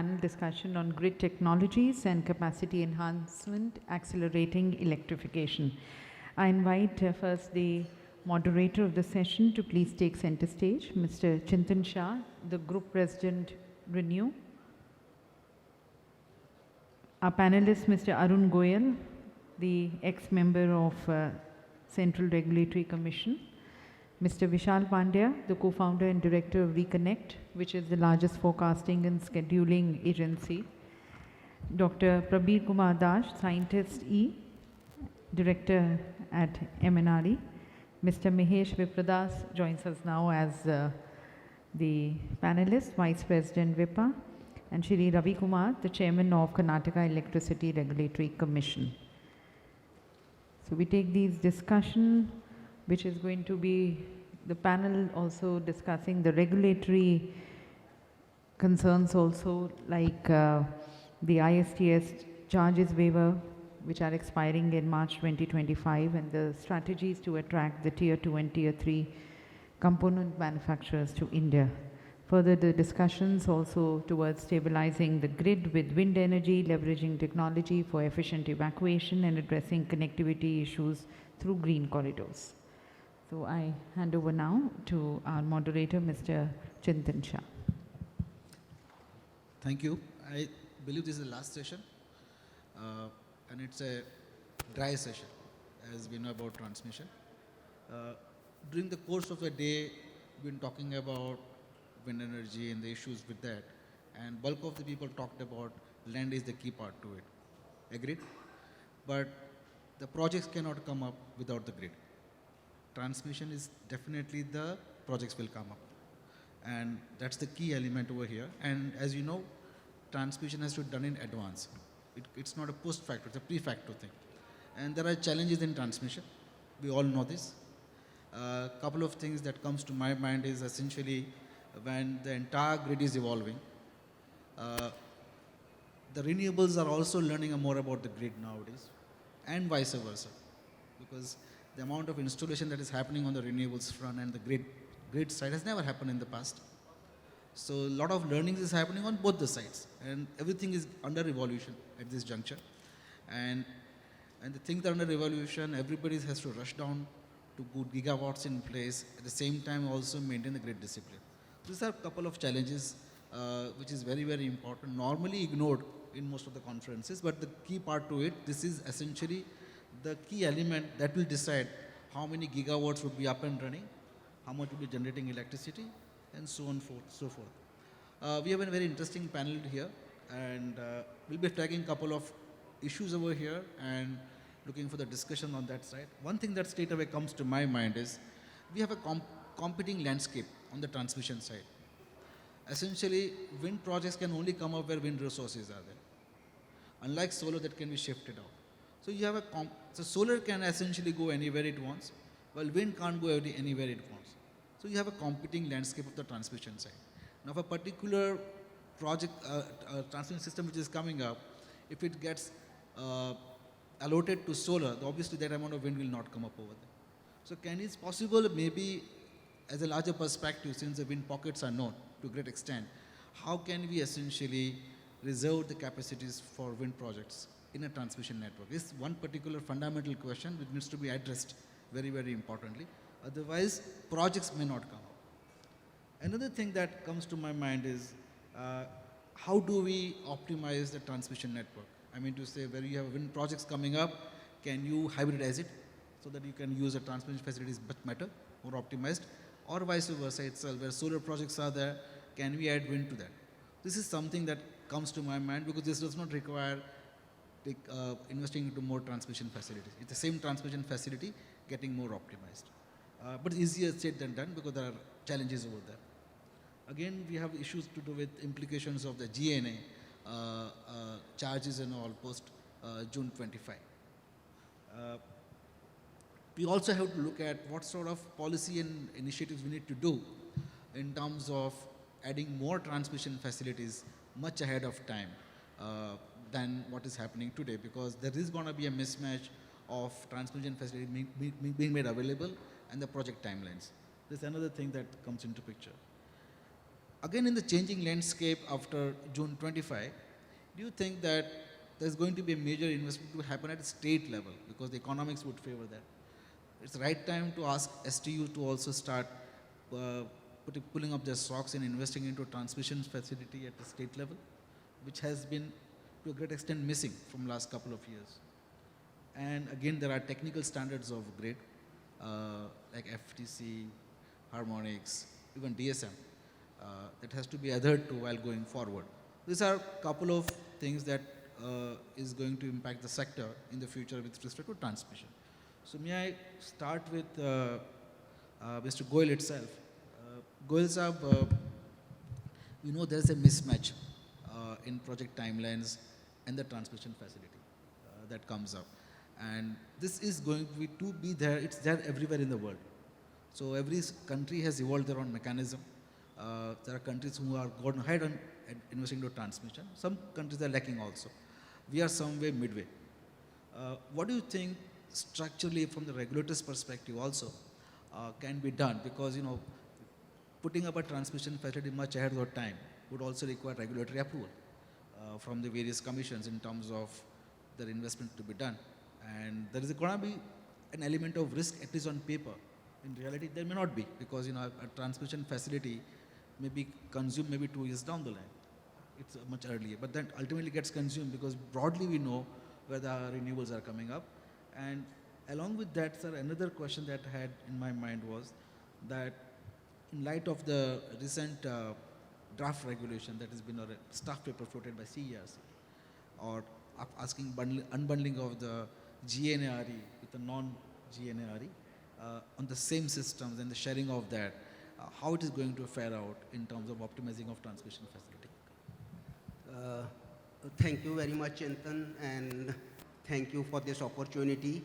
panel discussion on grid technologies and capacity enhancement, accelerating electrification. I invite first the moderator of the session to please take center stage, Mr. Chintan Shah, the Group President, Renew. Our panelist, Mr. Arun Goyal, the ex-member of Central Regulatory Commission. Mr. Vishal Pandya, the co-founder and director of REConnect, which is the largest forecasting and scheduling agency. Dr. Prabir Kumar, scientist E, director at MNRE. Mr. Mahesh Vipradas joins us now as the panelist, Vice President VIPA, and Shri Ravi Kumar, the chairman of Karnataka Electricity Regulatory Commission. So we take these discussion, which is going to be the panel also discussing the regulatory concerns also, like the ISTS charges waiver, which are expiring in March 2025, and the strategies to attract the Tier 2 and Tier 3 component manufacturers to India. Further, the discussions also towards stabilizing the grid with wind energy, leveraging technology for efficient evacuation and addressing connectivity issues through green corridors. So I hand over now to our moderator, Mr. Chintan Shah. Thank you. I believe this is the last session, and it's a dry session, as we know about transmission. During the course of the day, we've been talking about wind energy and the issues with that, and bulk of the people talked about land is the key part to it. Agreed? But the projects cannot come up without the grid. Transmission is definitely the projects will come up, and that's the key element over here. And as you know, transmission has to be done in advance. It's not a post factor, it's a pre-factor thing. And there are challenges in transmission. We all know this. A couple of things that comes to my mind is essentially when the entire grid is evolving, the renewables are also learning more about the grid nowadays, and vice versa, because the amount of installation that is happening on the renewables front and the grid side has never happened in the past. So a lot of learnings is happening on both the sides, and everything is under evolution at this juncture. And the things that are under evolution, everybody has to rush down to put gigawatts in place, at the same time also maintain the grid discipline. These are a couple of challenges which is very, very important, normally ignored in most of the conferences, but the key part to it, this is essentially the key element that will decide how many gigawatts would be up and running, how much would be generating electricity, and so on, so forth. We have a very interesting panel here, and we'll be tagging a couple of issues over here and looking for the discussion on that side. One thing that straight away comes to my mind is we have a competing landscape on the transmission side. Essentially, wind projects can only come up where wind resources are there, unlike solar that can be shifted out. So you have so solar can essentially go anywhere it wants, while wind can't go anywhere it wants. So you have a competing landscape of the transmission side. Now, if a particular project, transmission system which is coming up, if it gets allotted to solar, obviously that amount of wind will not come up over there. So it's possible maybe as a larger perspective, since the wind pockets are known to a great extent, how can we essentially reserve the capacities for wind projects in a transmission network? This is one particular fundamental question which needs to be addressed very, very importantly. Otherwise, projects may not come up. Another thing that comes to my mind is how do we optimize the transmission network? I mean to say, where you have wind projects coming up, can you hybridize it so that you can use the transmission facilities much better, more optimized, or vice versa itself, where solar projects are there, can we add wind to that? This is something that comes to my mind because this does not require investing into more transmission facilities. It's the same transmission facility getting more optimized. But easier said than done because there are challenges over there. Again, we have issues to do with implications of the GNA charges and all post June 25. We also have to look at what sort of policy and initiatives we need to do in terms of adding more transmission facilities much ahead of time than what is happening today, because there is going to be a mismatch of transmission facilities being made available and the project timelines. There's another thing that comes into picture. again, in the changing landscape after June 25, do you think that there's going to be a major investment to happen at a state level because the economics would favor that? It's the right time to ask STU to also start pulling up their socks and investing into a transmission facility at the state level, which has been to a great extent missing from last couple of years. And again, there are technical standards of grid, like FTC, harmonics, even DSM, that has to be adhered to while going forward. These are a couple of things that is going to impact the sector in the future with respect to transmission. So may I start with Mr. Goyal itself. Goyal Saab, you know there is a mismatch in project timelines and the transmission facility that comes up. And this is going to be there, it's there everywhere in the world. So every country has evolved their own mechanism. There are countries who are gone ahead on investing into transmission. Some countries are lacking also. We are somewhere midway. What do you think structurally from the regulator's perspective also can be done? Because, you know, putting up a transmission facility much ahead of time would also require regulatory approval from the various commissions in terms of their investment to be done. And there is going to be an element of risk, at least on paper. In reality, there may not be, because, you know, a transmission facility may be consumed maybe 2 years down the line. It's much earlier, but then ultimately gets consumed because broadly we know where the renewables are coming up. And along with that, sir, another question that I had in my mind was that in light of the recent draft regulation that has been a staff paper floated by CERC, or asking unbundling of the GNRE with the non-GNRE on the same systems and the sharing of that, how it is going to fare out in terms of optimizing of transmission facility? Thank you very much, Chintan, and thank you for this opportunity.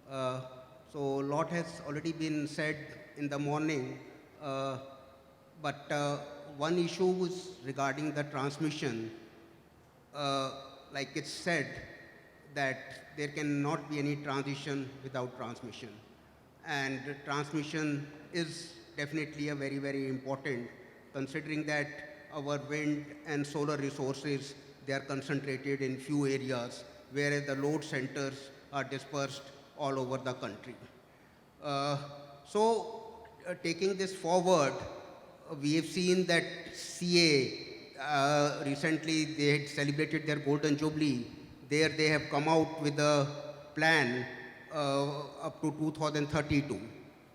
So a lot has already been said in the morning, but one issue is regarding the transmission. Like it's said that there cannot be any transition without transmission. And transmission is definitely a very, very important, considering that our wind and solar resources, they are concentrated in few areas, whereas the load centers are dispersed all over the country. Taking this forward, we have seen that CA, recently they had celebrated their Golden Jubilee. There they have come out with a plan up to 2032.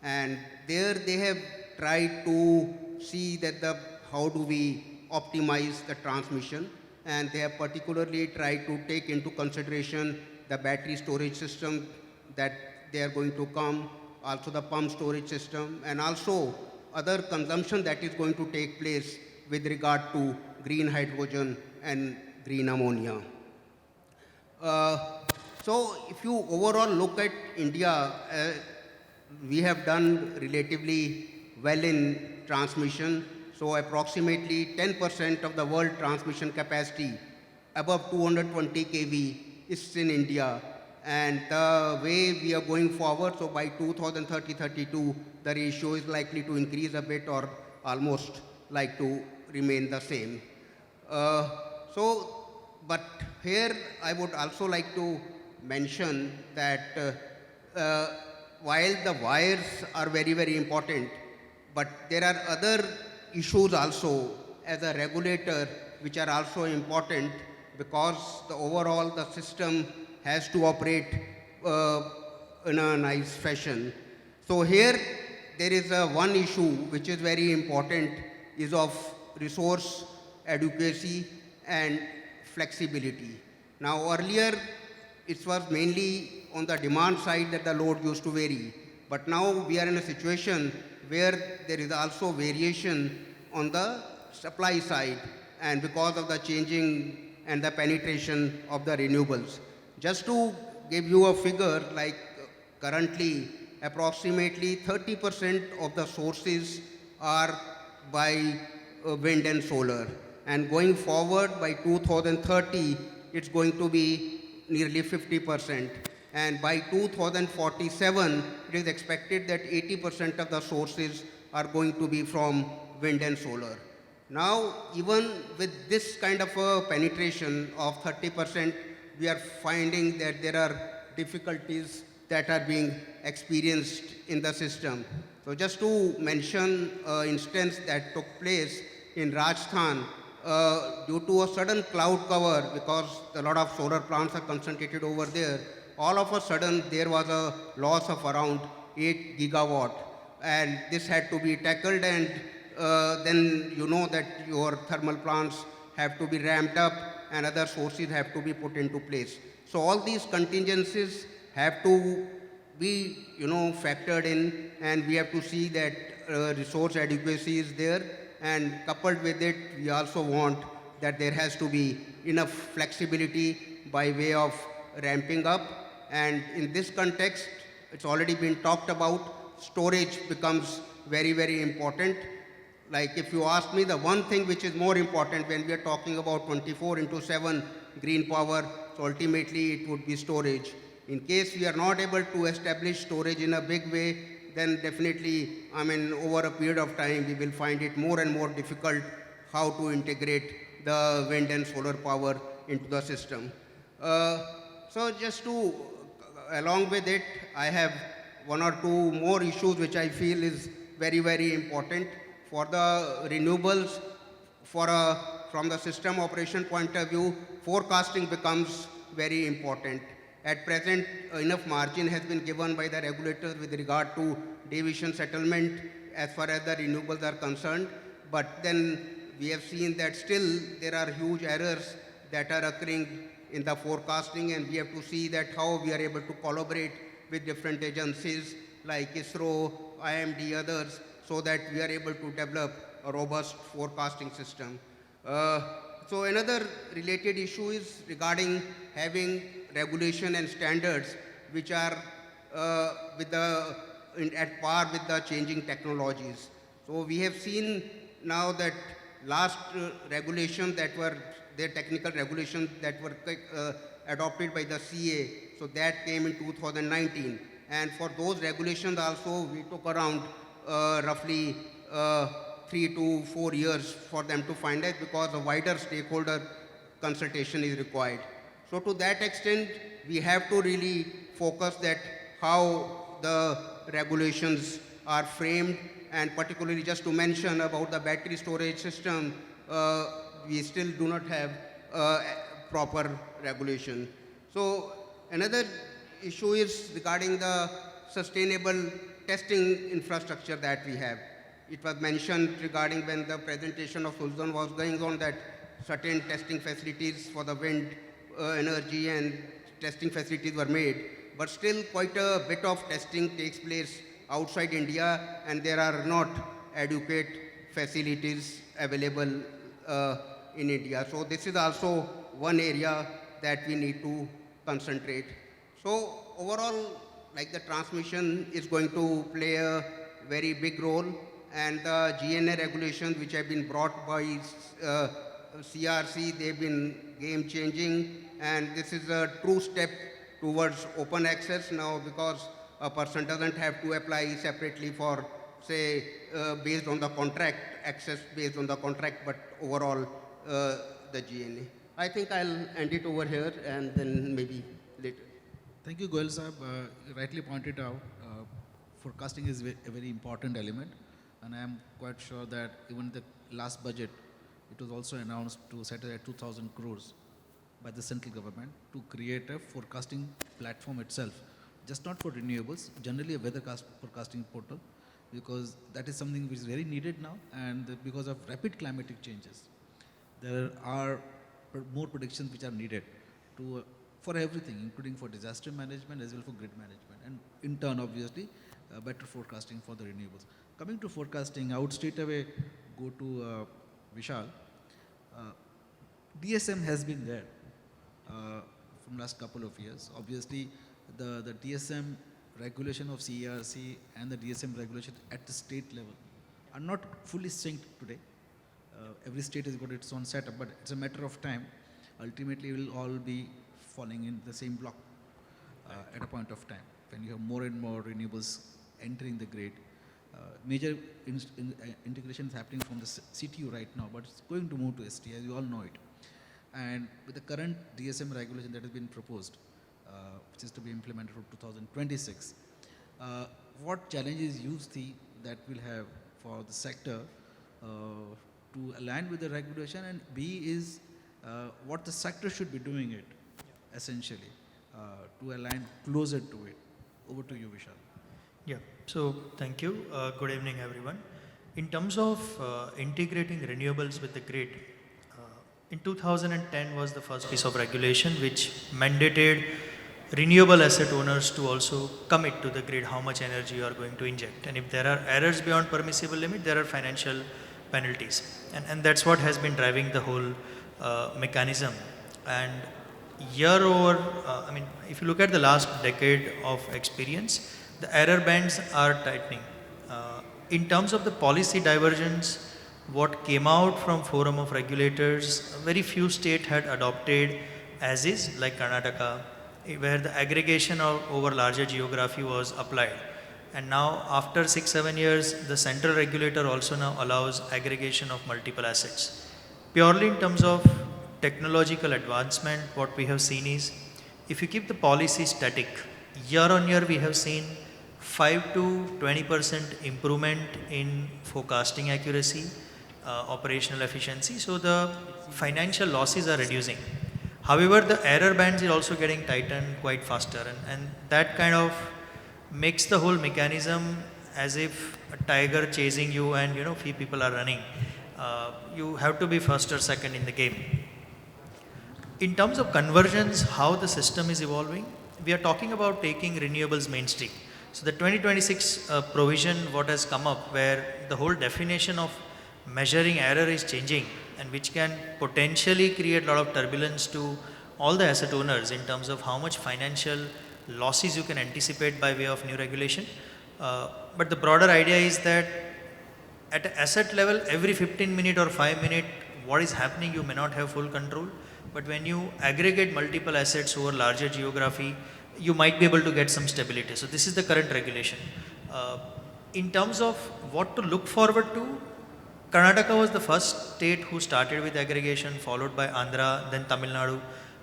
And there they have tried to see that how do we optimize the transmission, and they have particularly tried to take into consideration the battery storage system that they are going to come, also the pump storage system, and also other consumption that is going to take place with regard to green hydrogen and green ammonia. So if you overall look at India, we have done relatively well in transmission. So approximately 10% of the world transmission capacity above 220 kV is in India. And the way we are going forward, so by 2030-32, the ratio is likely to increase a bit or almost like to remain the same. But here I would also like to mention that while the wires are very, very important, but there are other issues also as a regulator which are also important, because the system has to operate in a nice fashion. So here there is one issue which is very important, is of resource adequacy and flexibility. Now earlier it was mainly on the demand side that the load used to vary, but now we are in a situation where there is also variation on the supply side, and because of the changing and the penetration of the renewables. Just to give you a figure, like currently approximately 30% of the sources are by wind and solar, and going forward by 2030 it's going to be nearly 50%, and by 2047 it is expected that 80% of the sources are going to be from wind and solar. Now, even with this kind of a penetration of 30%, we are finding that there are difficulties that are being experienced in the system. So just to mention an instance that took place in Rajasthan, due to a sudden cloud cover, because a lot of solar plants are concentrated over there, all of a sudden there was a loss of around 8 gigawatt, and this had to be tackled, and then you know that your thermal plants have to be ramped up and other sources have to be put into place. So all these contingencies have to be, factored in, and we have to see that resource adequacy is there, and coupled with it, we also want that there has to be enough flexibility by way of ramping up. And in this context, it's already been talked about, storage becomes very, very important. Like if you ask me, the one thing which is more important when we are talking about 24/7 green power, so ultimately it would be storage. In case we are not able to establish storage in a big way, then definitely, over a period of time, we will find it more and more difficult how to integrate the wind and solar power into the system. So just to, along with it, I have one or two more issues which I feel is very, very important. For the renewables, from the system operation point of view, forecasting becomes very important. At present, enough margin has been given by the regulators with regard to deviation settlement as far as the renewables are concerned, but then we have seen that still there are huge errors that are occurring in the forecasting, and we have to see that how we are able to collaborate with different agencies like ISRO, IMD, others, so that we are able to develop a robust forecasting system. So another related issue is regarding having regulation and standards which are at par with the changing technologies. So we have seen now that last regulations that were, their technical regulations that were adopted by the CA, so that came in 2019. And for those regulations also, we took around roughly 3 to 4 years for them to finalize, because a wider stakeholder consultation is required. So to that extent, we have to really focus that how the regulations are framed, and particularly just to mention about the battery storage system, we still do not have proper regulation. So another issue is regarding the sustainable testing infrastructure that we have. It was mentioned regarding when the presentation of Sultan was going on that certain testing facilities for the wind energy and testing facilities were made, but still quite a bit of testing takes place outside India, and there are not adequate facilities available in India. So this is also one area that we need to concentrate. So overall, like the transmission is going to play a very big role, and the GNA regulations which have been brought by CERC, they've been game changing, and this is a true step towards open access now, because a person doesn't have to apply separately for, say, based on the contract, access based on the contract, but overall the GNA. I think I'll end it over here and then maybe later. Thank you, Goyal Sahab. You rightly pointed out, forecasting is a very important element, and I am quite sure that even the last budget, it was also announced to set aside 2,000 crores by the central government to create a forecasting platform itself, just not for renewables, generally a weather forecasting portal, because that is something which is very needed now, and because of rapid climatic changes, there are more predictions which are needed to for everything, including for disaster management as well for grid management, and in turn, obviously, better forecasting for the renewables. Coming to forecasting, I would straight away go to Vishal. DSM has been there from last couple of years. Obviously, the DSM regulation of CERC and the DSM regulation at the state level are not fully synced today. Every state has got its own setup, but it's a matter of time. Ultimately, it will all be falling in the same block at a point of time when you have more and more renewables entering the grid. Major integration is happening from the CTU right now, but it's going to move to ST, as you all know it. And with the current DSM regulation that has been proposed, which is to be implemented from 2026, what challenges you see that will have for the sector to align with the regulation, and B is what the sector should be doing it essentially to align closer to it. Over to you, Vishal. Yeah, so thank you. Good evening, everyone. In terms of integrating renewables with the grid, in 2010 was the first piece of regulation which mandated renewable asset owners to also commit to the grid how much energy you are going to inject. And if there are errors beyond permissible limit, there are financial penalties. And that's what has been driving the whole mechanism. And if you look at the last decade of experience, the error bands are tightening. In terms of the policy divergence, what came out from forum of regulators, very few states had adopted as is, like Karnataka, where the aggregation of over larger geography was applied. And now after 6-7 years, the central regulator also now allows aggregation of multiple assets. Purely in terms of technological advancement, what we have seen is, if you keep the policy static, year on year we have seen 5 to 20% improvement in forecasting accuracy, operational efficiency, so the financial losses are reducing. However, the error bands is also getting tightened quite faster, and that kind of makes the whole mechanism as if a tiger chasing you and few people are running. You have to be first or second in the game. In terms of conversions, how the system is evolving, we are talking about taking renewables mainstream. So the 2026 provision what has come up, where the whole definition of measuring error is changing, and which can potentially create a lot of turbulence to all the asset owners in terms of how much financial losses you can anticipate by way of new regulation. But the broader idea is that at an asset level, every 15 minute or 5 minute, what is happening you may not have full control. But when you aggregate multiple assets over larger geography, you might be able to get some stability. So this is the current regulation. In terms of what to look forward to, Karnataka was the first state who started with aggregation, followed by Andhra, then Tamil Nadu.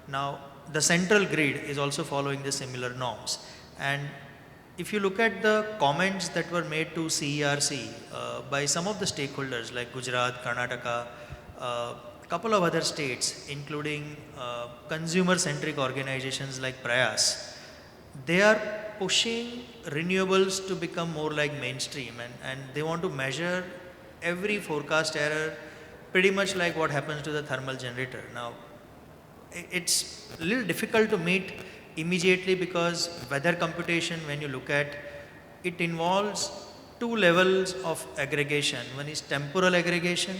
Now the central grid is also following the similar norms. And if you look at the comments that were made to CERC by some of the stakeholders like Gujarat, Karnataka, couple of other states, including consumer-centric organizations like Prayas, they are pushing renewables to become more like mainstream, and they want to measure every forecast error pretty much like what happens to the thermal generator. Now, it's a little difficult to meet immediately because weather computation, when you look at, it involves two levels of aggregation. One is temporal aggregation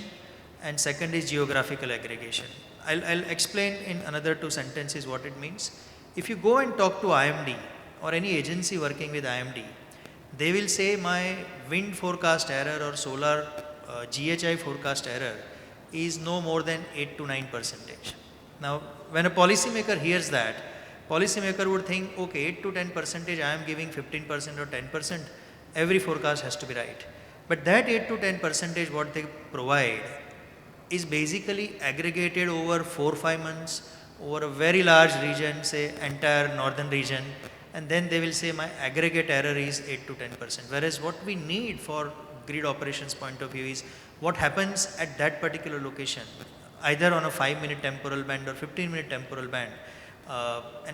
and second is geographical aggregation. I'll explain in another 2 sentences what it means. If you go and talk to IMD or any agency working with IMD, they will say my wind forecast error or solar GHI forecast error is no more than 8 to 9%. Now, when a policymaker hears that, policymaker would think, okay, 8 to 10%, I am giving 15% or 10%, every forecast has to be right. But that 8 to 10% what they provide is basically aggregated over 4-5 months over a very large region, say entire northern region, and then they will say my aggregate error is 8 to 10%. Whereas what we need for grid operations point of view is what happens at that particular location, either on a 5-minute temporal band or 15-minute temporal band,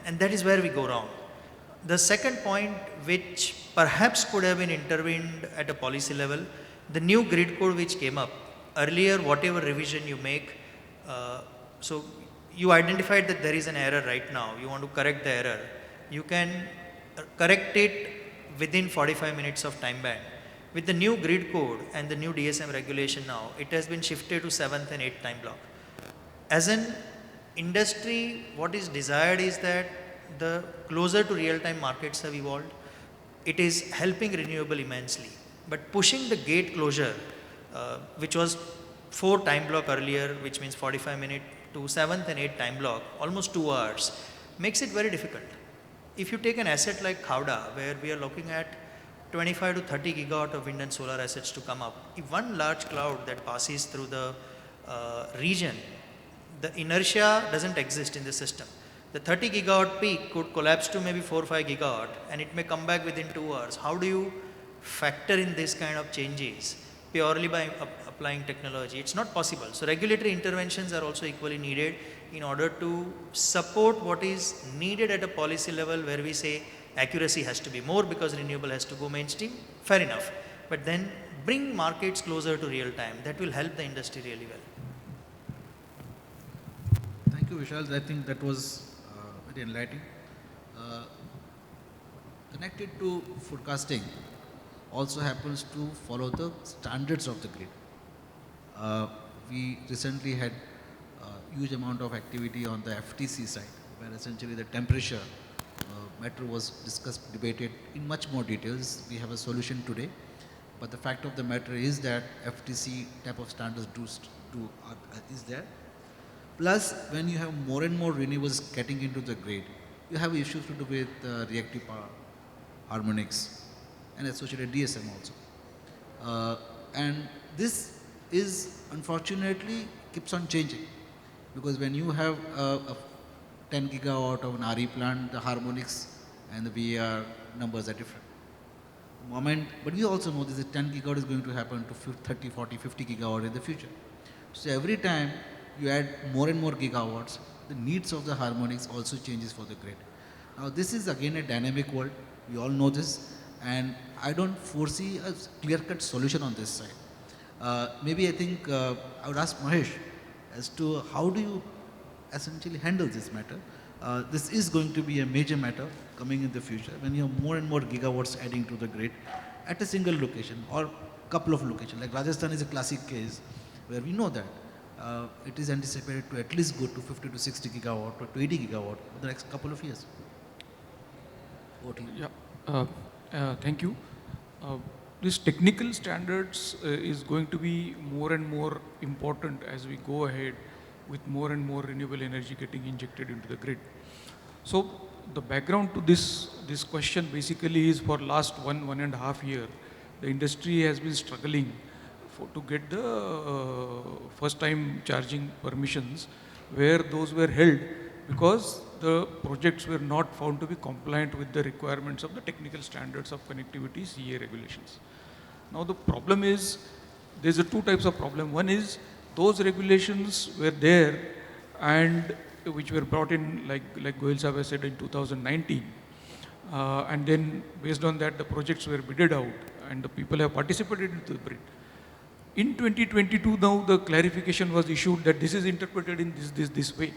and that is where we go wrong. The second point, which perhaps could have been intervened at a policy level, the new grid code which came up. Earlier, whatever revision you make, so you identified that there is an error right now, you want to correct the error, you can correct it within 45 minutes of time band. With the new grid code and the new DSM regulation now, it has been shifted to 7th and 8th time block. As an industry, what is desired is that the closer to real-time markets have evolved. It is helping renewable immensely. But pushing the gate closure, which was 4 time block earlier, which means 45 minutes, to 7th and 8th time block, almost 2 hours, makes it very difficult. If you take an asset like Khavda, where we are looking at 25 to 30 gigawatt of wind and solar assets to come up. If one large cloud that passes through the region, the inertia doesn't exist in the system. The 30 gigawatt peak could collapse to maybe 4 or 5 gigawatt and it may come back within 2 hours. How do you factor in this kind of changes purely by applying technology? It's not possible. So regulatory interventions are also equally needed in order to support what is needed at a policy level, where we say accuracy has to be more because renewable has to go mainstream. Fair enough. But then bring markets closer to real time. That will help the industry really well. Thank you, Vishal. I think that was very enlightening. Connected to forecasting also happens to follow the standards of the grid. We recently had a huge amount of activity on the FTC side, where essentially the temperature matter was discussed, debated in much more details. We have a solution today, but the fact of the matter is that FTC type of standards is there. Plus, when you have more and more renewables getting into the grid, you have issues to do with reactive power, harmonics, and associated DSM also. And this is unfortunately keeps on changing, because when you have a 10 gigawatt of an RE plant, the harmonics and the VAR numbers are different. But we also know this 10 gigawatt is going to happen to 30, 40, 50 gigawatt in the future. So every time you add more and more gigawatts, the needs of the harmonics also changes for the grid. Now this is again a dynamic world. We all know this, and I don't foresee a clear-cut solution on this side. Maybe I think I would ask Mahesh as to how do you essentially handle this matter. This is going to be a major matter coming in the future when you have more and more gigawatts adding to the grid at a single location or couple of locations. Like Rajasthan is a classic case where we know that it is anticipated to at least go to 50 to 60 gigawatt or to 80 gigawatt for the next couple of years. Yeah, thank you. This technical standards is going to be more and more important as we go ahead with more and more renewable energy getting injected into the grid. So the background to this question basically is for last 1.5 years, the industry has been struggling to get the first time charging permissions, where those were held because the projects were not found to be compliant with the requirements of the technical standards of connectivity CA regulations. Now the problem is, there's two types of problem. One is those regulations were there and which were brought in, like Goyal Sahab has said, in 2019. And then based on that, the projects were bidded out and the people have participated into the bid. In 2022 now, the clarification was issued that this is interpreted in this way.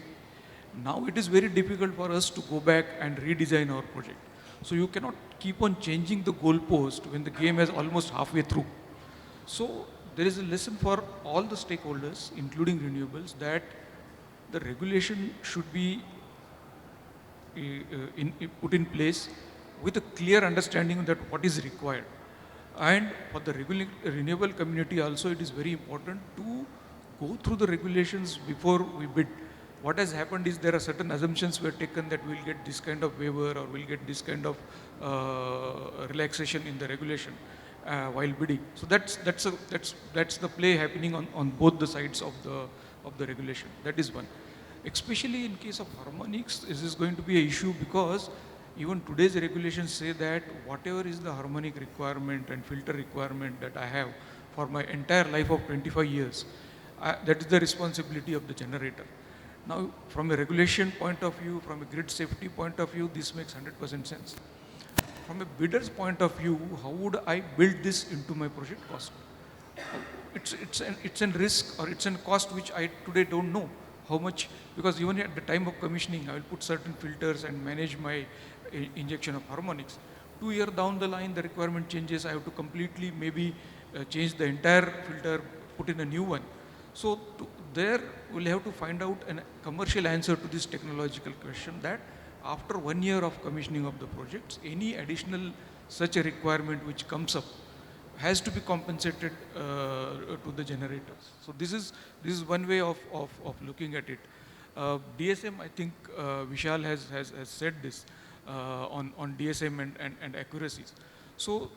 Now it is very difficult for us to go back and redesign our project. So you cannot keep on changing the goalpost when the game is almost halfway through. So there is a lesson for all the stakeholders, including renewables, that the regulation should be put in place with a clear understanding that what is required. And for the renewable community also, it is very important to go through the regulations before we bid. What has happened is there are certain assumptions were taken that we'll get this kind of waiver or we'll get this kind of relaxation in the regulation while bidding. So that's the play happening on both the sides of the regulation. That is one. Especially in case of harmonics, this is going to be an issue because even today's regulations say that whatever is the harmonic requirement and filter requirement that I have for my entire life of 25 years, that is the responsibility of the generator. Now, from a regulation point of view, from a grid safety point of view, this makes 100% sense. From a bidder's point of view, how would I build this into my project cost? It's a risk or it's a cost which I today don't know how much, because even at the time of commissioning, I will put certain filters and manage my injection of harmonics. 2 years down the line, the requirement changes. I have to completely maybe change the entire filter, put in a new one. So there we'll have to find out a commercial answer to this technological question, that after 1 year of commissioning of the projects, any additional such a requirement which comes up has to be compensated to the generators. So this is one way of looking at it. DSM, I think Vishal has said this on DSM and accuracies. So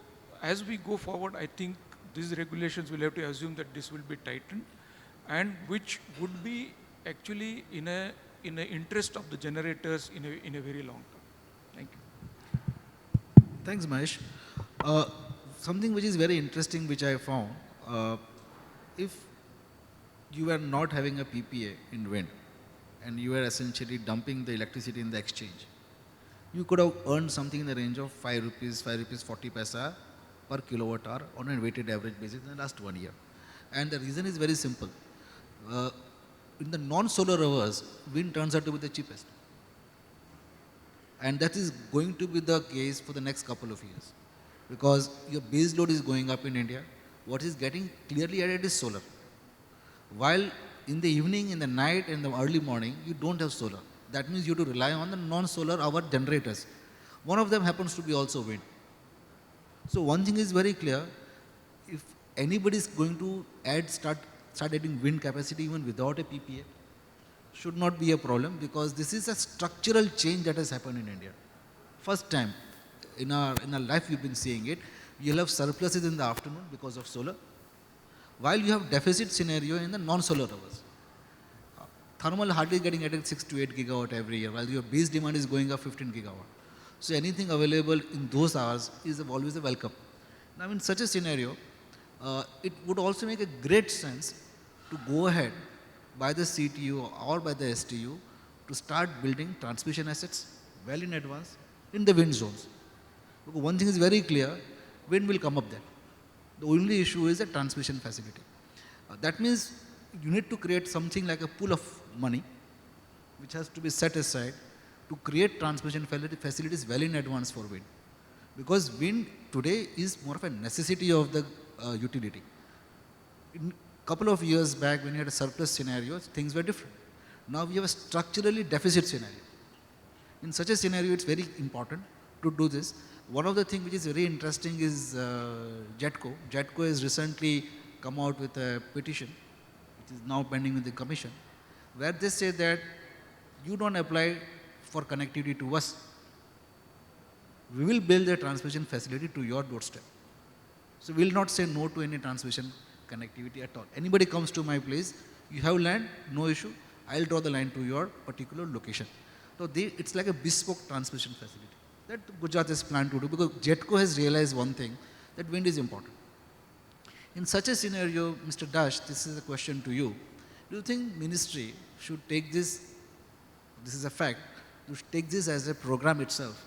as we go forward, I think these regulations will have to assume that this will be tightened, and which would be actually in a interest of the generators in a very long term. Thank you. Thanks, Mahesh. Something which is very interesting, which I found, if you are not having a PPA in wind, and you are essentially dumping the electricity in the exchange, you could have earned something in the range of 5 rupees 40 paisa per kilowatt hour on a weighted average basis in the last 1 year. And the reason is very simple. In the non-solar hours, wind turns out to be the cheapest. And that is going to be the case for the next couple of years. Because your base load is going up in India. What is getting clearly added is solar. While in the evening, in the night, in the early morning, you don't have solar. That means you have to rely on the non-solar hour generators. One of them happens to be also wind. So one thing is very clear, if anybody is going to start adding wind capacity even without a PPA, should not be a problem, because this is a structural change that has happened in India. First time in our life we've been seeing it. You'll have surpluses in the afternoon because of solar, while you have deficit scenario in the non-solar hours. Thermal hardly getting added 6 to 8 gigawatt every year, while your base demand is going up 15 gigawatt. So anything available in those hours is always a welcome. Now in such a scenario, it would also make a great sense to go ahead by the CTU or by the STU to start building transmission assets well in advance in the wind zones. Because one thing is very clear, wind will come up there. The only issue is a transmission facility. That means you need to create something like a pool of money which has to be set aside to create transmission facilities well in advance for wind. Because wind today is more of a necessity of the utility. In couple of years back, when you had a surplus scenario, things were different. Now we have a structurally deficit scenario. In such a scenario, it's very important to do this. One of the things which is very interesting is JETCO. JETCO has recently come out with a petition, which is now pending with the commission, where they say that you don't apply for connectivity to us. We will build a transmission facility to your doorstep. So we will not say no to any transmission connectivity at all. Anybody comes to my place, you have land, no issue, I'll draw the line to your particular location. So it's like a bespoke transmission facility that Gujarat has planned to do, because JETCO has realized one thing, that wind is important. In such a scenario, Mr. Dash, this is a question to you. Do you think ministry should take this is a fact, to take this as a program itself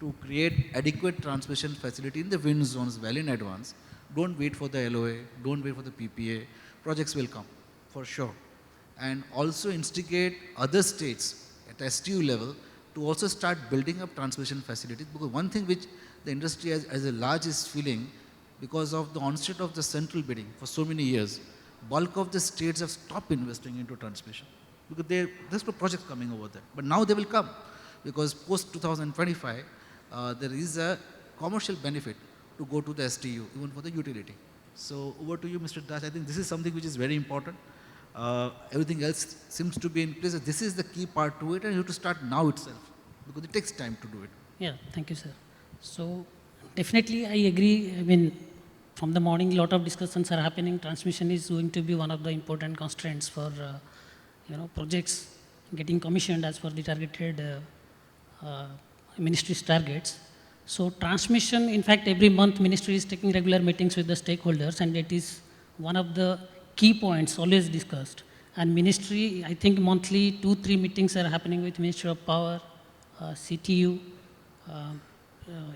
to create adequate transmission facility in the wind zones well in advance? Don't wait for the LOA, don't wait for the PPA, projects will come for sure. And also instigate other states at STU level to also start building up transmission facilities, because one thing which the industry as a large is feeling, because of the onset of the central bidding for so many years, bulk of the states have stopped investing into transmission, because there's no projects coming over there. But now they will come, because post 2025, there is a commercial benefit to go to the STU, even for the utility. So over to you, Mr. Dash. I think this is something which is very important. Everything else seems to be in place. This is the key part to it, and you have to start now itself, because it takes time to do it. Yeah, thank you, sir. So definitely I agree. I mean, from the morning, a lot of discussions are happening. Transmission is going to be one of the important constraints for projects getting commissioned as per the targeted ministry's targets. So transmission, in fact, every month ministry is taking regular meetings with the stakeholders, and it is one of the key points always discussed. And ministry, I think monthly 2-3 meetings are happening with Ministry of Power, CTU,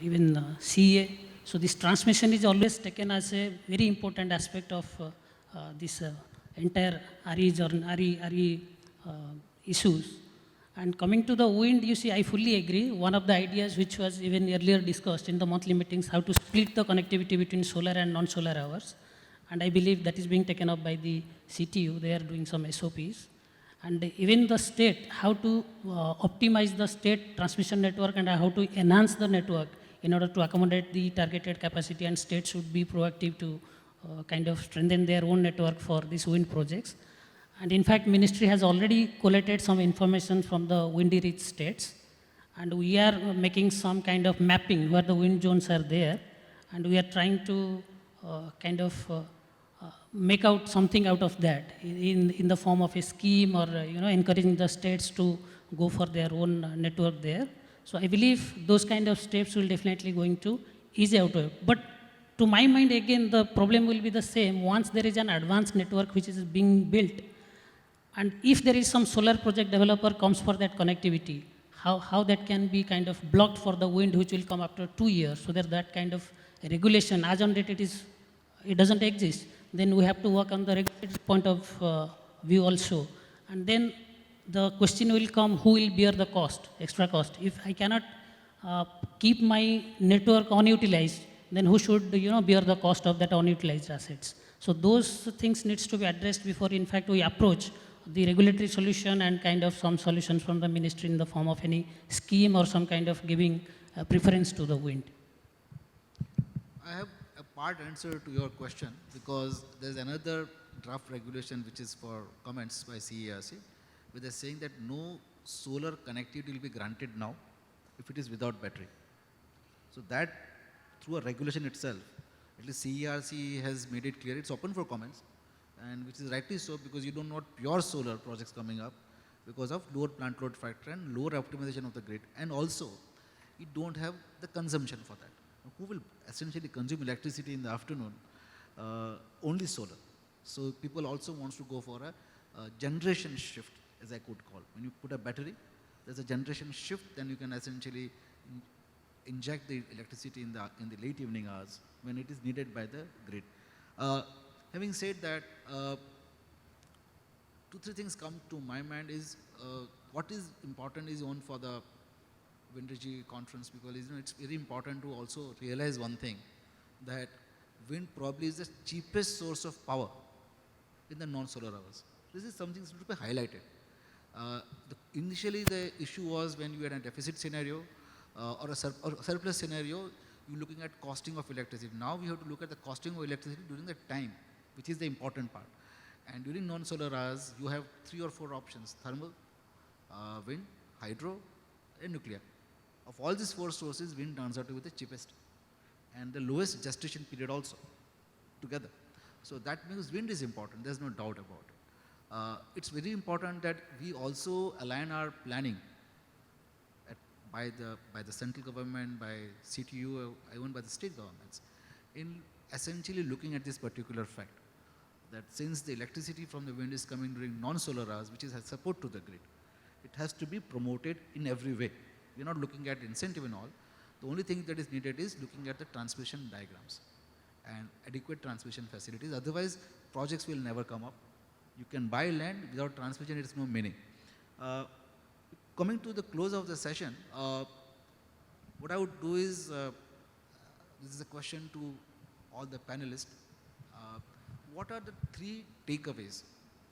even CA. So this transmission is always taken as a very important aspect of this entire REs or RE issues. And coming to the wind, you see, I fully agree. One of the ideas which was even earlier discussed in the monthly meetings, how to split the connectivity between solar and non-solar hours. And I believe that is being taken up by the CTU. They are doing some SOPs. And even the state, how to optimize the state transmission network and how to enhance the network in order to accommodate the targeted capacity, and states should be proactive to kind of strengthen their own network for these wind projects. And in fact, ministry has already collated some information from the windy rich states, and we are making some kind of mapping where the wind zones are there, and we are trying to kind of make out something out of that in the form of a scheme, or encouraging the states to go for their own network there. So I believe those kind of steps will definitely going to ease out of it. But to my mind, again, the problem will be the same. Once there is an advanced network which is being built, and if there is some solar project developer comes for that connectivity, how that can be kind of blocked for the wind, which will come after 2 years, so that kind of regulation, as on date it doesn't exist. Then we have to work on the regulatory point of view also. And then the question will come, who will bear the cost, extra cost? If I cannot keep my network unutilized, then who should bear the cost of that unutilized assets? So those things needs to be addressed before in fact we approach the regulatory solution and kind of some solutions from the ministry in the form of any scheme or some kind of giving preference to the wind. I have a part answer to your question, because there's another draft regulation which is for comments by CERC, where they're saying that no solar connectivity will be granted now if it is without battery. So that, through a regulation itself, at least CERC has made it clear, it's open for comments, and which is rightly so, because you don't want pure solar projects coming up because of lower plant load factor and lower optimization of the grid, and also you don't have the consumption for that. Who will essentially consume electricity in the afternoon? Only solar. So people also wants to go for a generation shift, as I could call. When you put a battery, there's a generation shift, then you can essentially inject the electricity in the late evening hours when it is needed by the grid. Having said that, 2-3 things come to my mind is what is important is on for the Windergy conference, because it's very important to also realize one thing, that wind probably is the cheapest source of power in the non-solar hours. This is something that should be highlighted. Initially the issue was when you had a deficit scenario or a surplus scenario, you're looking at costing of electricity. Now we have to look at the costing of electricity during the time, which is the important part. And during non-solar hours, you have 3 or 4 options: thermal, wind, hydro, and nuclear. Of all these 4 sources, wind turns out to be the cheapest and the lowest gestation period also together. So that means wind is important, there's no doubt about it. It's very important that we also align our planning by the central government, by CTU, even by the state governments, in essentially looking at this particular fact, that since the electricity from the wind is coming during non-solar hours, which is a support to the grid, it has to be promoted in every way. We're not looking at incentive and all. The only thing that is needed is looking at the transmission diagrams and adequate transmission facilities. Otherwise, projects will never come up. You can buy land without transmission, it's no meaning. Coming to the close of the session, what I would do is, this is a question to all the panelists. What are the 3 takeaways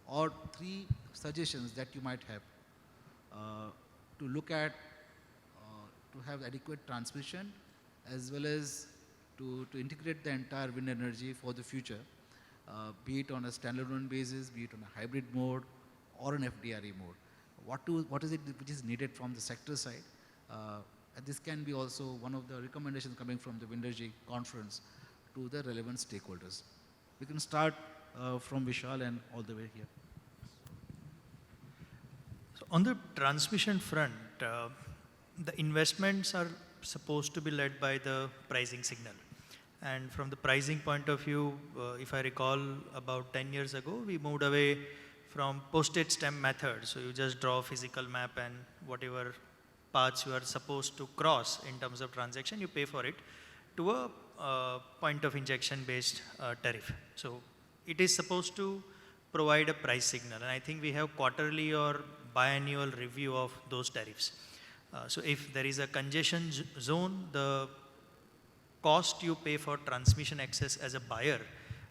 or 3 suggestions that you might have to look at, to have adequate transmission, as well as to integrate the entire wind energy for the future, be it on a standalone basis, be it on a hybrid mode or an FDRE mode? What is it which is needed from the sector side? And this can be also one of the recommendations coming from the Windergy conference to the relevant stakeholders. We can start from Vishal and all the way here. So on the transmission front, the investments are supposed to be led by the pricing signal. And from the pricing point of view, if I recall, about 10 years ago, we moved away from postage stamp method. So you just draw a physical map and whatever paths you are supposed to cross in terms of transaction, you pay for it, to a point of injection based tariff. So it is supposed to provide a price signal. And I think we have quarterly or biannual review of those tariffs. So if there is a congestion zone, the cost you pay for transmission access as a buyer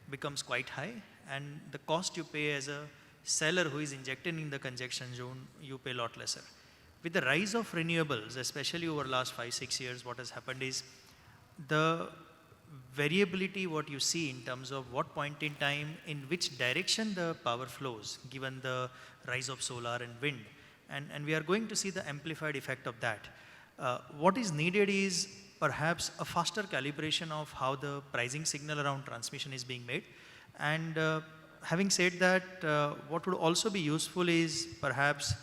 becomes quite high, and the cost you pay as a seller who is injected in the congestion zone, you pay a lot lesser. With the rise of renewables, especially over the last 5-6 years, what has happened is the variability what you see in terms of what point in time, in which direction the power flows, given the rise of solar and wind. And we are going to see the amplified effect of that. What is needed is perhaps a faster calibration of how the pricing signal around transmission is being made. And having said that, what would also be useful is perhaps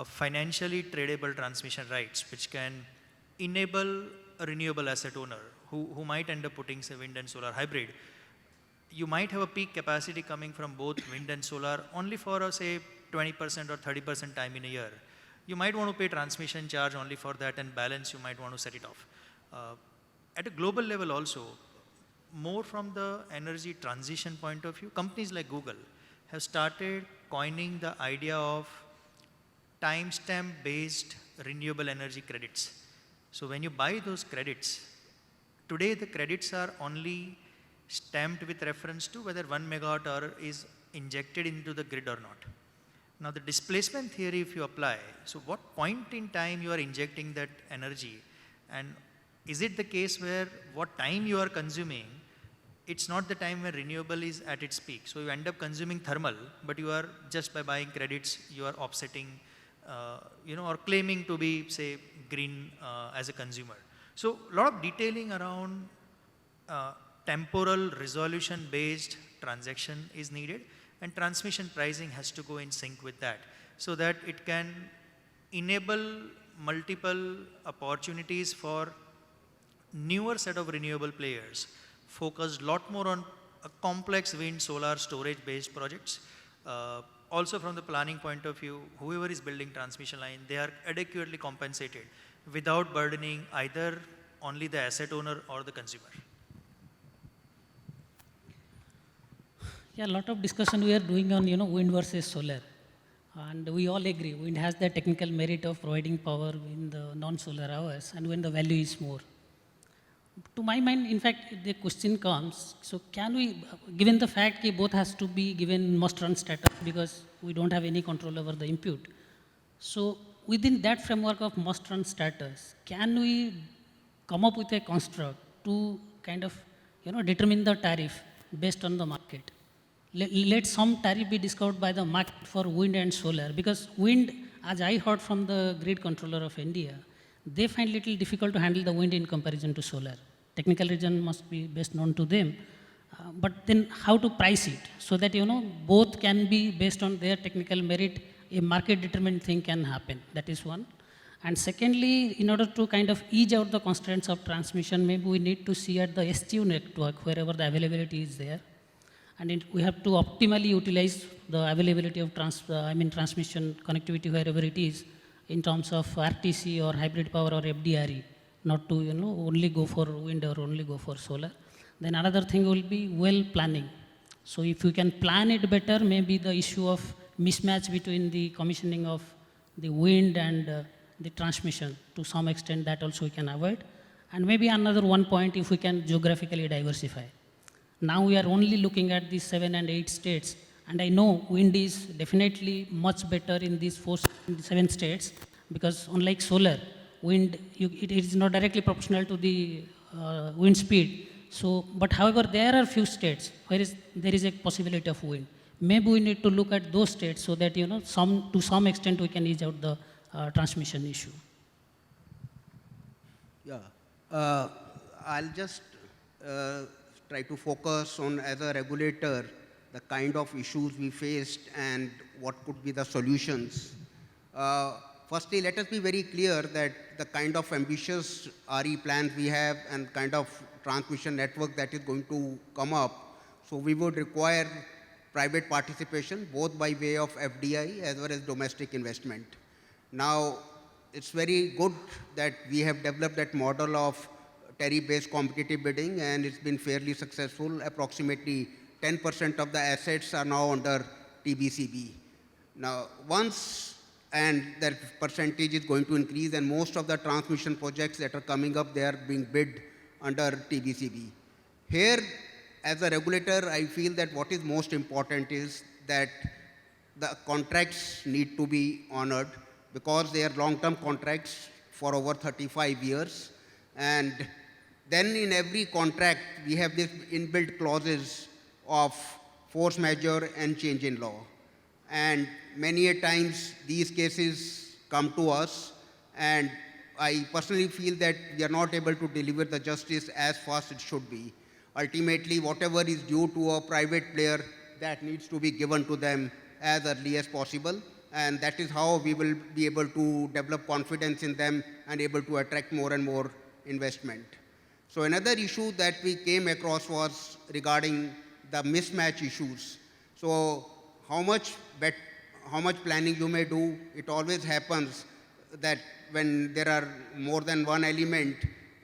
financially tradable transmission rights, which can enable a renewable asset owner who might end up putting, say, wind and solar hybrid. You might have a peak capacity coming from both wind and solar only for, say, 20% or 30% time in a year. You might want to pay transmission charge only for that, and balance you might want to set it off. At a global level also, more from the energy transition point of view, companies like Google have started coining the idea of timestamp based renewable energy credits. So when you buy those credits, today the credits are only stamped with reference to whether 1 megawatt hour is injected into the grid or not. Now the displacement theory, if you apply, so what point in time you are injecting that energy, and is it the case where what time you are consuming, it's not the time where renewable is at its peak. So you end up consuming thermal, but you are just by buying credits, you are offsetting, or claiming to be, say, green as a consumer. So a lot of detailing around temporal resolution based transaction is needed, and transmission pricing has to go in sync with that, so that it can enable multiple opportunities for newer set of renewable players focused a lot more on a complex wind, solar, storage based projects. Also from the planning point of view, whoever is building transmission line, they are adequately compensated without burdening either only the asset owner or the consumer. Yeah, a lot of discussion we are doing on, wind versus solar. And we all agree, wind has the technical merit of providing power in the non-solar hours and when the value is more. To my mind, in fact, the question comes, so can we, given the fact that both has to be given must-run status because we don't have any control over the input. So within that framework of must-run status, can we come up with a construct to kind of, determine the tariff based on the market? Let some tariff be discovered by the market for wind and solar, because wind, as I heard from the grid controller of India, they find little difficult to handle the wind in comparison to solar. Technical reason must be best known to them. But then how to price it so that, both can be based on their technical merit, a market determined thing can happen. That is one. And secondly, in order to kind of ease out the constraints of transmission, maybe we need to see at the STU network, wherever the availability is there. And we have to optimally utilize the availability of transmission connectivity wherever it is, in terms of RTC or hybrid power or FDRE, not to only go for wind or only go for solar. Then another thing will be well planning. So if we can plan it better, maybe the issue of mismatch between the commissioning of the wind and the transmission, to some extent that also we can avoid. And maybe another one point, if we can geographically diversify. Now we are only looking at these 7 and 8 states. And I know wind is definitely much better in these 7 states, because unlike solar, wind, it is not directly proportional to the wind speed. So, but however, there are few states where there is a possibility of wind. Maybe we need to look at those states so that, to some extent we can ease out the transmission issue. Yeah, I'll just try to focus on, as a regulator, the kind of issues we faced and what could be the solutions. Firstly, let us be very clear that the kind of ambitious RE plans we have and kind of transmission network that is going to come up, so we would require private participation, both by way of FDI as well as domestic investment. Now, it's very good that we have developed that model of tariff-based competitive bidding, and it's been fairly successful. Approximately 10% of the assets are now under TBCB. Now, and that percentage is going to increase, and most of the transmission projects that are coming up, they are being bid under TBCB. Here, as a regulator, I feel that what is most important is that the contracts need to be honored, because they are long-term contracts for over 35 years. And then in every contract, we have this inbuilt clauses of force majeure and change in law. And many a times these cases come to us, and I personally feel that we are not able to deliver the justice as fast it should be. Ultimately, whatever is due to a private player, that needs to be given to them as early as possible, and that is how we will be able to develop confidence in them and able to attract more and more investment. So another issue that we came across was regarding the mismatch issues. So how much planning you may do, it always happens that when there are more than one element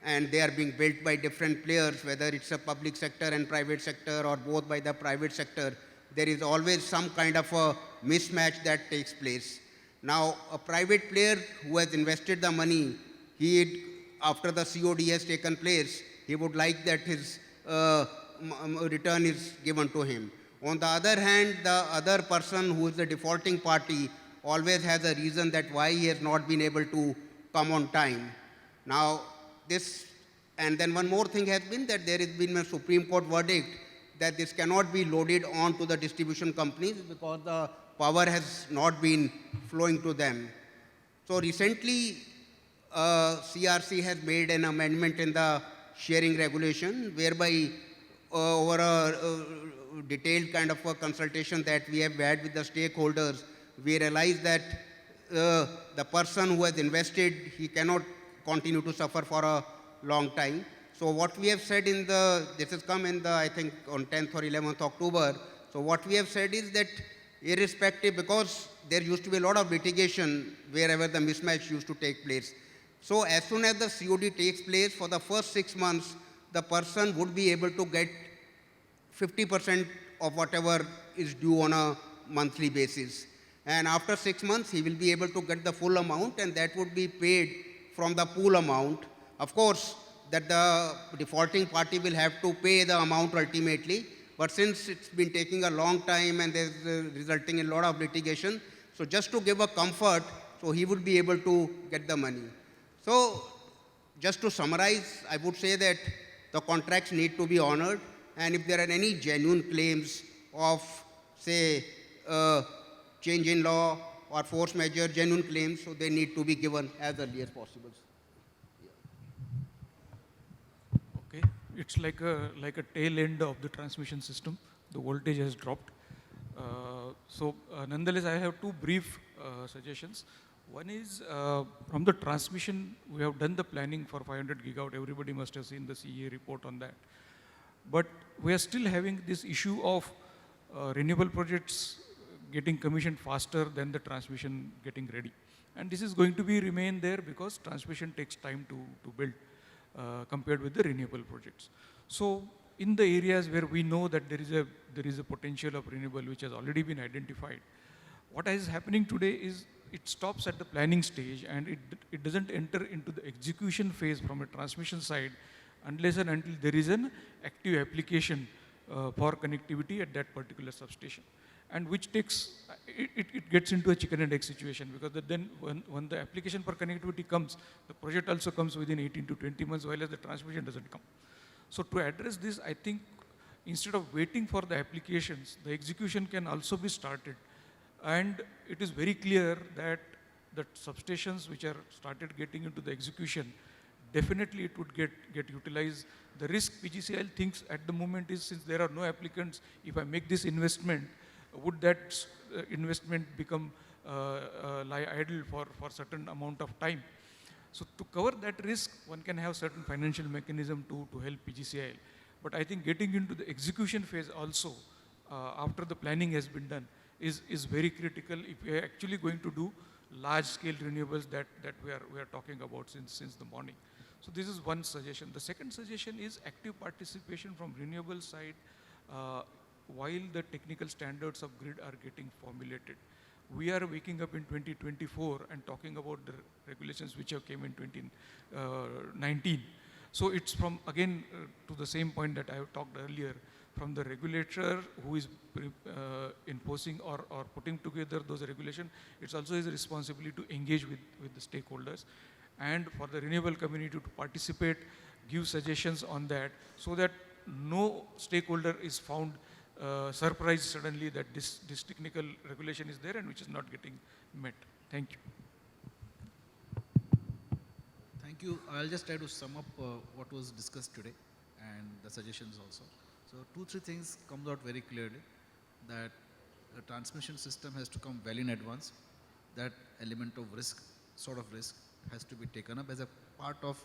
and they are being built by different players, whether it's a public sector and private sector or both by the private sector, there is always some kind of a mismatch that takes place. Now, a private player who has invested the money, after the COD has taken place, he would like that his return is given to him. On the other hand, the other person who is the defaulting party always has a reason that why he has not been able to come on time. Now, and then one more thing has been that there has been a Supreme Court verdict that this cannot be loaded on to the distribution companies because the power has not been flowing to them. So recently, CERC has made an amendment in the sharing regulation whereby over a detailed kind of a consultation that we have had with the stakeholders, we realized that the person who has invested, he cannot continue to suffer for a long time. So what we have said this has come in I think on 10th or 11th October. So what we have said is that irrespective, because there used to be a lot of litigation wherever the mismatch used to take place. So as soon as the COD takes place, for the first 6 months, the person would be able to get 50% of whatever is due on a monthly basis. And after 6 months, he will be able to get the full amount, and that would be paid from the pool amount. Of course, that the defaulting party will have to pay the amount ultimately, but since it's been taking a long time and there's resulting in a lot of litigation, so just to give a comfort, so he would be able to get the money. So just to summarize, I would say that the contracts need to be honored, and if there are any genuine claims of, say, change in law or force majeure, genuine claims, so they need to be given as early as possible. Okay, it's like a tail end of the transmission system. The voltage has dropped. Nonetheless, I have two brief suggestions. One is from the transmission, we have done the planning for 500 gigawatt. Everybody must have seen the CEA report on that. But we are still having this issue of renewable projects getting commissioned faster than the transmission getting ready. And this is going to be remain there because transmission takes time to build compared with the renewable projects. So in the areas where we know that there is a potential of renewable which has already been identified, what is happening today is it stops at the planning stage and it doesn't enter into the execution phase from a transmission side unless and until there is an active application for connectivity at that particular substation. And which takes, it gets into a chicken and egg situation because then when the application for connectivity comes, the project also comes within 18 to 20 months, while the transmission doesn't come. So to address this, I think instead of waiting for the applications, the execution can also be started. And it is very clear that the substations which are started getting into the execution, definitely it would get utilized. The risk PGCIL thinks at the moment is, since there are no applicants, if I make this investment, would that investment become lie idle for certain amount of time? So to cover that risk, one can have certain financial mechanism to help PGCIL. But I think getting into the execution phase also, after the planning has been done, is very critical if we are actually going to do large-scale renewables that we are talking about since the morning. So this is one suggestion. The second suggestion is active participation from renewable side while the technical standards of grid are getting formulated. We are waking up in 2024 and talking about the regulations which have came in 2019. So it's from, again, to the same point that I have talked earlier, from the regulator who is imposing or putting together those regulations, it's also his responsibility to engage with the stakeholders, and for the renewable community to participate, give suggestions on that, so that no stakeholder is found surprised suddenly that this technical regulation is there and which is not getting met. Thank you. Thank you. I'll just try to sum up what was discussed today and the suggestions also. So 2-3 things comes out very clearly, that the transmission system has to come well in advance. That element of risk, sort of risk, has to be taken up as a part of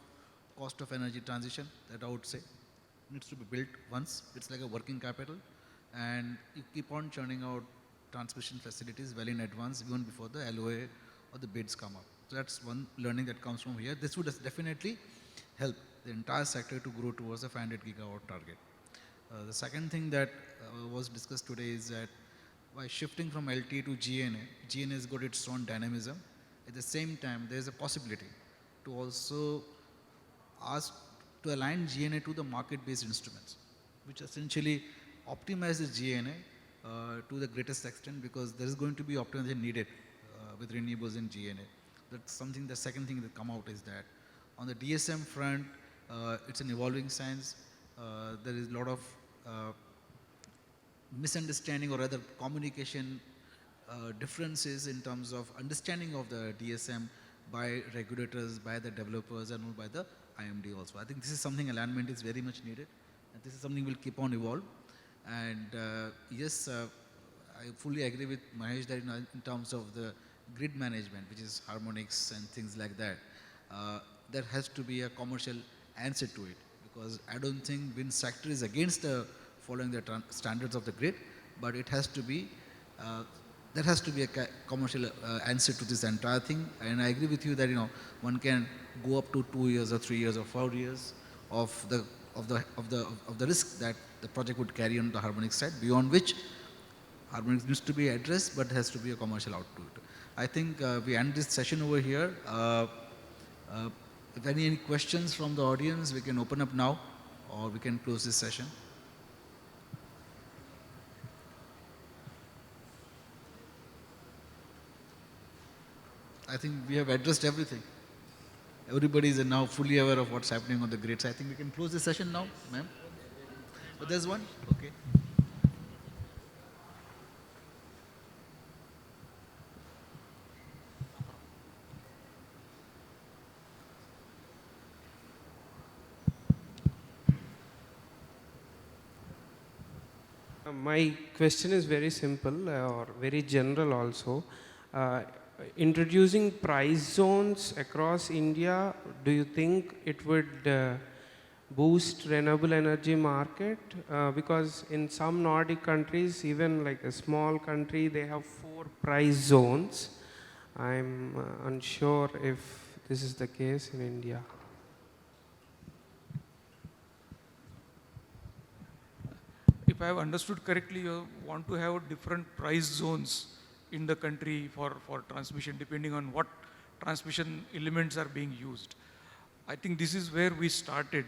cost of energy transition, that I would say needs to be built once. It's like a working capital, and you keep on churning out transmission facilities well in advance, even before the LOA or the bids come up. So that's one learning that comes from here. This would definitely help the entire sector to grow towards a 500 gigawatt target. The second thing that was discussed today is that by shifting from LT to GNA, GNA has got its own dynamism. At the same time, there is a possibility to also ask to align GNA to the market-based instruments, which essentially optimizes GNA to the greatest extent, because there is going to be optimization needed with renewables in GNA. That's something. The second thing that come out is that on the DSM front, it's an evolving science. There is a lot of misunderstanding, or rather communication differences in terms of understanding of the DSM by regulators, by the developers, and by the IMD also. I think this is something alignment is very much needed, and this is something will keep on evolve. And yes, I fully agree with Mahesh that in terms of the grid management, which is harmonics and things like that, there has to be a commercial answer to it, because I don't think wind sector is against following the standards of the grid, but it has to be there has to be a commercial answer to this entire thing. And I agree with you that one can go up to 2 years or 3 years or 4 years of the risk that the project would carry on the harmonic side, beyond which harmonics needs to be addressed, but has to be a commercial output. I think we end this session over here. If any questions from the audience, we can open up now, or we can close this session. I think we have addressed everything. Everybody is now fully aware of what's happening on the grid. So I think we can close the session now, ma'am. Oh, there's one? Okay. My question is very simple or very general also. Introducing price zones across India, do you think it would boost renewable energy market? Because in some Nordic countries, even like a small country, they have 4 price zones. I'm unsure if this is the case in India. If I have understood correctly, you want to have different price zones in the country for transmission, depending on what transmission elements are being used. I think this is where we started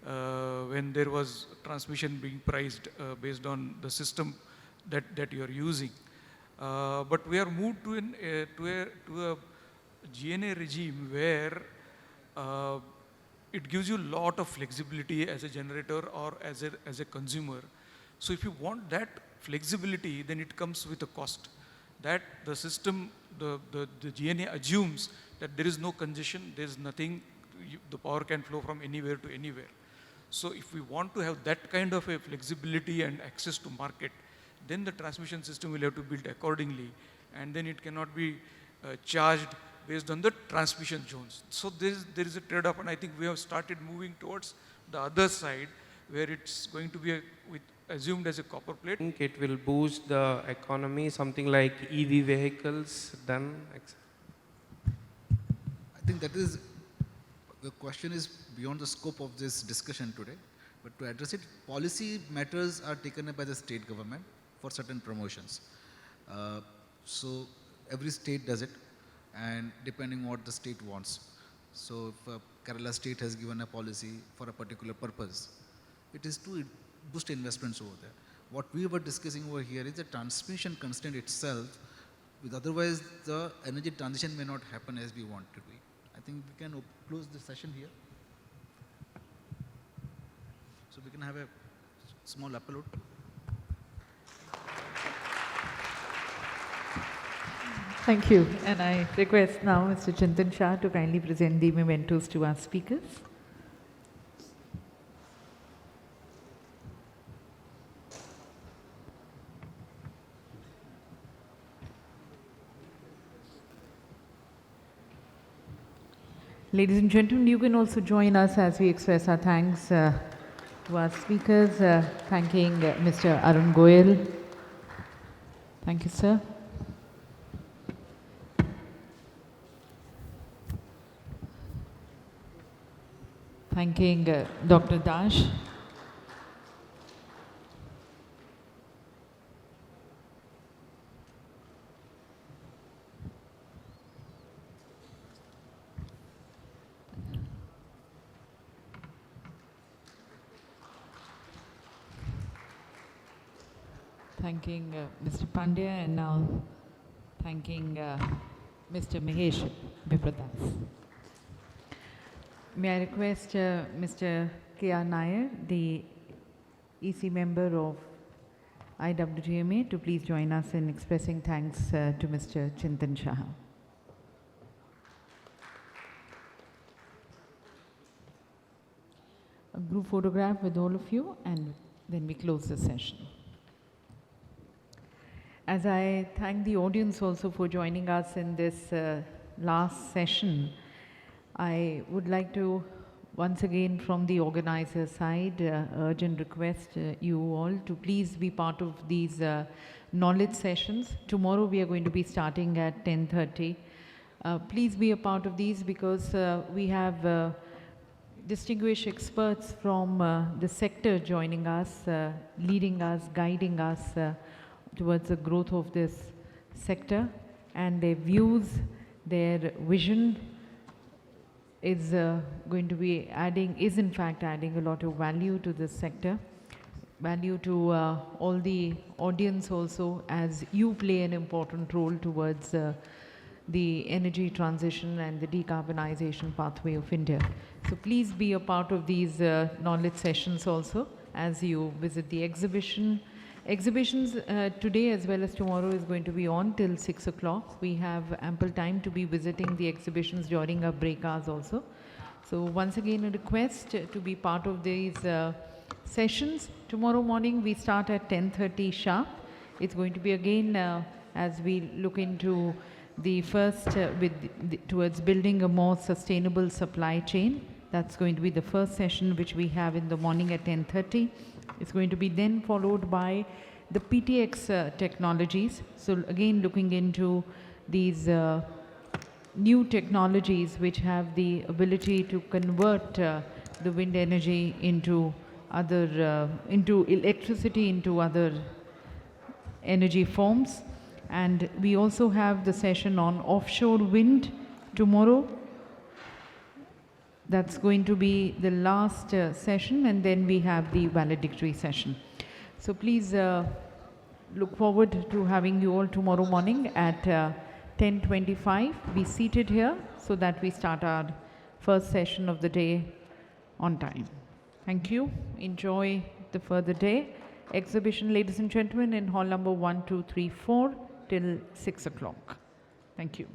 when there was transmission being priced based on the system that you are using. But we are moved to a GNA regime where it gives you a lot of flexibility as a generator or as a consumer. So if you want that flexibility, then it comes with a cost. That the system, the GNA assumes that there is no congestion, there is nothing, the power can flow from anywhere to anywhere. So if we want to have that kind of a flexibility and access to market, then the transmission system will have to build accordingly, and then it cannot be charged based on the transmission zones. So there is a trade-off, and I think we have started moving towards the other side, where it's going to be assumed as a copper plate. I think it will boost the economy, something like EV vehicles done. I think that is, the question is beyond the scope of this discussion today. But to address it, policy matters are taken up by the state government for certain promotions. So every state does it, and depending what the state wants. So if Kerala state has given a policy for a particular purpose, it is to boost investments over there. What we were discussing over here is the transmission constraint itself, with otherwise the energy transition may not happen as we want to be. I think we can close the session here. So we can have a small upload. Thank you. And I request now Mr. Chintan Shah to kindly present the mementos to our speakers. Ladies and gentlemen, you can also join us as we express our thanks to our speakers, thanking Mr. Arun Goyal. Thank you, sir. Thanking Dr. Dash. Thanking Mr. Pandya, and now thanking Mr. Mahesh Bipradas. May I request Mr. K.R. Nair, the EC member of IWGMA, to please join us in expressing thanks to Mr. Chintan Shah. A group photograph with all of you, and then we close the session. As I thank the audience also for joining us in this last session, I would like to once again from the organizer side urge and request you all to please be part of these knowledge sessions. Tomorrow we are going to be starting at 10:30. Please be a part of these because we have distinguished experts from the sector joining us, leading us, guiding us towards the growth of this sector, and their views, their vision is going to be adding, is in fact adding a lot of value to this sector, value to all the audience also, as you play an important role towards the energy transition and the decarbonization pathway of India. So please be a part of these knowledge sessions also as you visit the exhibition. Exhibitions today as well as tomorrow is going to be on till 6 o'clock. We have ample time to be visiting the exhibitions during our break hours also. So once again a request to be part of these sessions. Tomorrow morning we start at 10:30 sharp. It's going to be again as we look into the first towards building a more sustainable supply chain. That's going to be the first session which we have in the morning at 10:30. It's going to be then followed by the PTX technologies. So again looking into these new technologies which have the ability to convert the wind energy into other, into electricity, into other energy forms. And we also have the session on offshore wind tomorrow. That's going to be the last session, and then we have the valedictory session. So please look forward to having you all tomorrow morning at 10:25. Be seated here so that we start our first session of the day on time. Thank you. Enjoy the further day. Exhibition, ladies and gentlemen, in hall number 1234 till 6 o'clock. Thank you.